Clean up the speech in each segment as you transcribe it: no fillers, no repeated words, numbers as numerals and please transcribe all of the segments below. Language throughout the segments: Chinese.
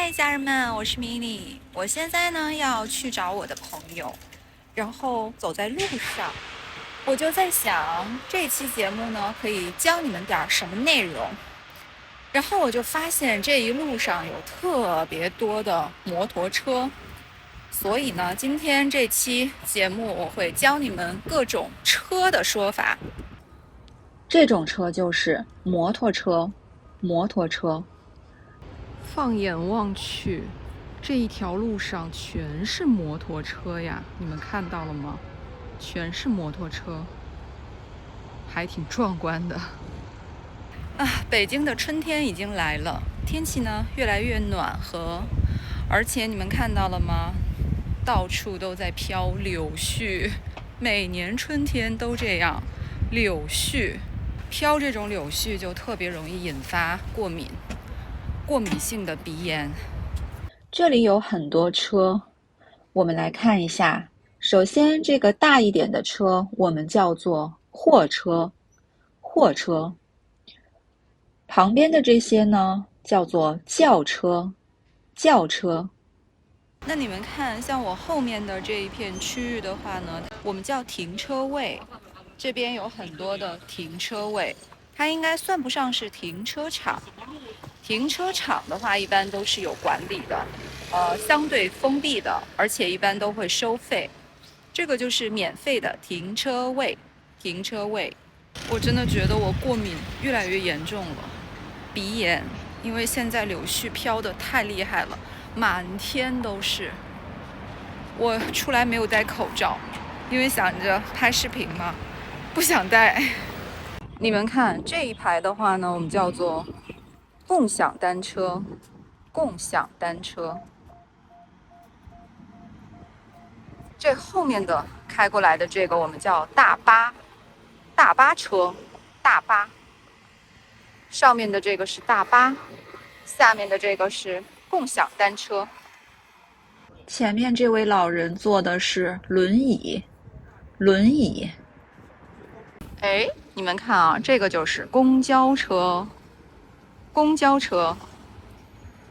嗨，家人们，我是米妮。我现在呢要去找我的朋友，然后走在路上，我就在想，这期节目呢可以教你们点什么内容。然后我就发现这一路上有特别多的摩托车，所以呢，今天这期节目我会教你们各种车的说法。这种车就是摩托车，摩托车。放眼望去，这一条路上全是摩托车呀，你们看到了吗？全是摩托车，还挺壮观的。北京的春天已经来了，天气呢越来越暖和，而且你们看到了吗？到处都在飘柳絮，每年春天都这样，柳絮飘，这种柳絮就特别容易引发过敏性的鼻炎。这里有很多车，我们来看一下。首先，这个大一点的车我们叫做货车，货车。旁边的这些呢，叫做轿车，轿车。那你们看，像我后面的这一片区域的话呢，我们叫停车位，这边有很多的停车位，它应该算不上是停车场。停车场的话，一般都是有管理的，相对封闭的，而且一般都会收费。这个就是免费的停车位，停车位。我真的觉得我过敏越来越严重了，鼻炎，因为现在柳絮飘得太厉害了，满天都是。我出来没有戴口罩，因为想着拍视频嘛，不想戴。你们看这一排的话呢，我们叫做共享单车，共享单车。这后面的开过来的这个我们叫大巴，大巴车，大巴。上面的这个是大巴，下面的这个是共享单车。前面这位老人坐的是轮椅，轮椅。哎，你们看啊，这个就是公交车，公交车。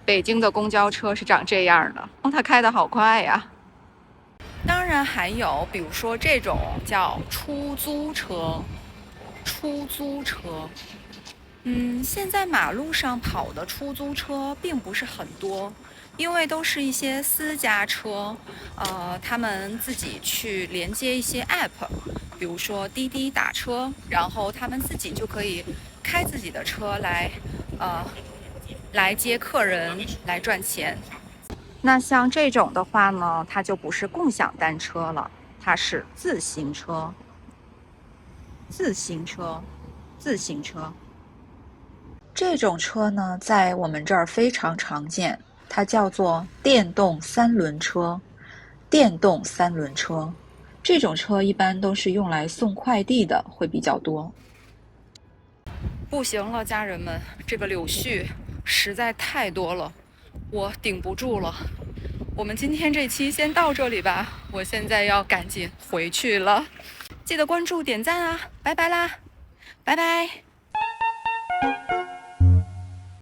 北京的公交车是长这样的，它开得好快呀。当然还有，比如说这种叫出租车，出租车。现在马路上跑的出租车并不是很多，因为都是一些私家车，他们自己去连接一些 app，比如说滴滴打车，然后他们自己就可以开自己的车来接客人来赚钱。那像这种的话呢，它就不是共享单车了，它是自行车，自行车，自行车。这种车呢，在我们这儿非常常见，它叫做电动三轮车。电动三轮车，这种车一般都是用来送快递的，会比较多。不行了，家人们，这个柳絮实在太多了，我顶不住了。我们今天这期先到这里吧，我现在要赶紧回去了。记得关注、点赞啊，拜拜啦，拜拜。